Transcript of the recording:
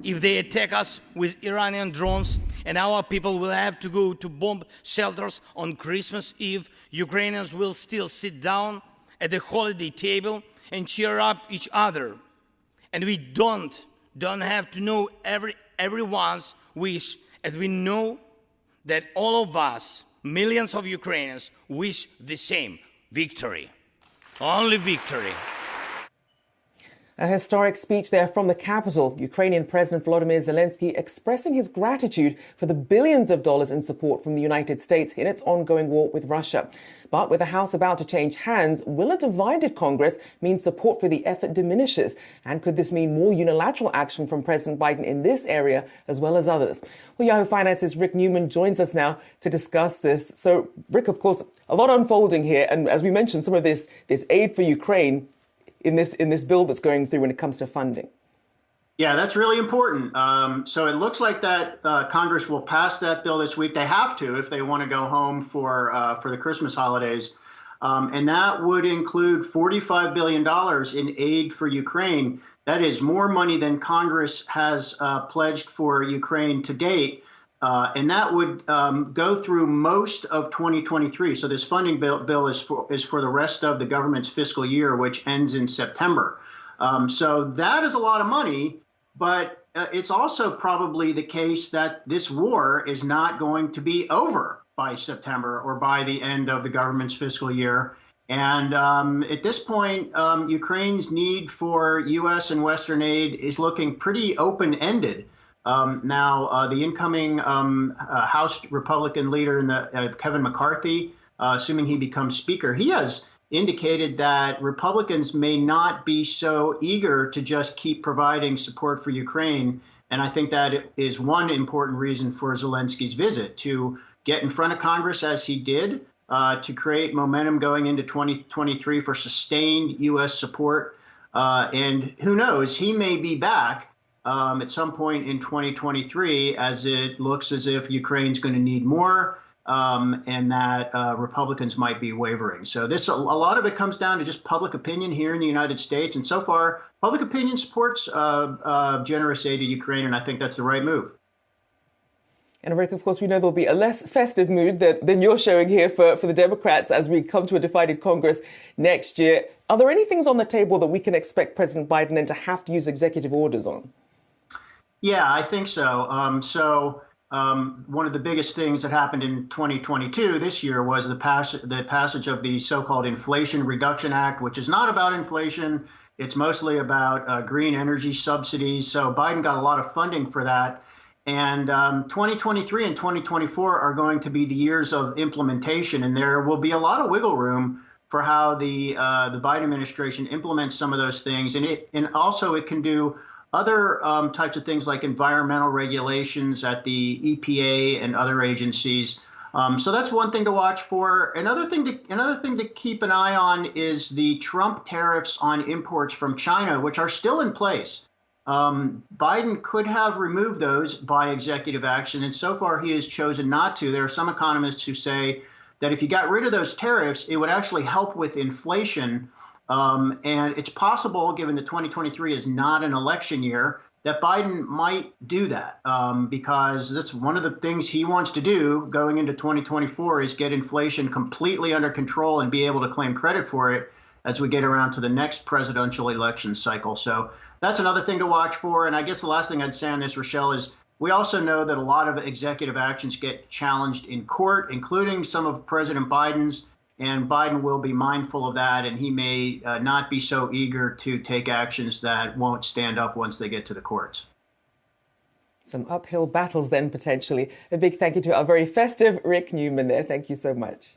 if they attack us with Iranian drones and our people will have to go to bomb shelters on Christmas Eve, Ukrainians will still sit down at the holiday table and cheer up each other. And we don't have to know everyone's wish, as we know that all of us, millions of Ukrainians, wish the same: victory. Only victory. A historic speech there from the capital. Ukrainian President Volodymyr Zelensky expressing his gratitude for the billions of dollars in support from the United States in its ongoing war with Russia. But with the House about to change hands, will a divided Congress mean support for the effort diminishes? And could this mean more unilateral action from President Biden in this area as well as others? Well, Yahoo Finance's Rick Newman joins us now to discuss this. So, Rick, of course, a lot unfolding here. And as we mentioned, some of this aid for Ukraine in this bill that's going through when it comes to funding. Yeah, that's really important. So it looks like that Congress will pass that bill this week. They have to if they want to go home for the Christmas holidays. And that would include $45 billion in aid for Ukraine. That is more money than Congress has pledged for Ukraine to date. And that would go through most of 2023. So this funding bill is for the rest of the government's fiscal year, which ends in September. So that is a lot of money, but it's also probably the case that this war is not going to be over by September or by the end of the government's fiscal year. And at this point, Ukraine's need for U.S. and Western aid is looking pretty open-ended. Now, the incoming House Republican leader, Kevin McCarthy, assuming he becomes Speaker, he has indicated that Republicans may not be so eager to just keep providing support for Ukraine. And I think that is one important reason for Zelensky's visit, to get in front of Congress as he did, to create momentum going into 2023 for sustained U.S. support. And who knows, he may be back at some point in 2023, as it looks as if Ukraine's going to need more, and that Republicans might be wavering. So a lot of it comes down to just public opinion here in the United States. And so far, public opinion supports generous aid to Ukraine, and I think that's the right move. And Rick, of course, we know there'll be a less festive mood than you're showing here for the Democrats as we come to a divided Congress next year. Are there any things on the table that we can expect President Biden then to have to use executive orders on? Yeah, I think so. One of the biggest things that happened in 2022 this year was the passage of the so-called Inflation Reduction Act, which is not about inflation. It's mostly about green energy subsidies. So Biden got a lot of funding for that. And 2023 and 2024 are going to be the years of implementation, and there will be a lot of wiggle room for how the Biden administration implements some of those things, and also it can do other types of things like environmental regulations at the EPA and other agencies. So that's one thing to watch for. Another thing to keep an eye on is the Trump tariffs on imports from China, which are still in place. Biden could have removed those by executive action, and so far he has chosen not to. There are some economists who say that if you got rid of those tariffs, it would actually help with inflation. And it's possible, given that 2023 is not an election year, that Biden might do that because that's one of the things he wants to do going into 2024 is get inflation completely under control and be able to claim credit for it as we get around to the next presidential election cycle. So that's another thing to watch for. And I guess the last thing I'd say on this, Rochelle, is we also know that a lot of executive actions get challenged in court, including some of President Biden's. And Biden will be mindful of that, and he may not be so eager to take actions that won't stand up once they get to the courts. Some uphill battles then, potentially. A big thank you to our very festive Rick Newman there. Thank you so much.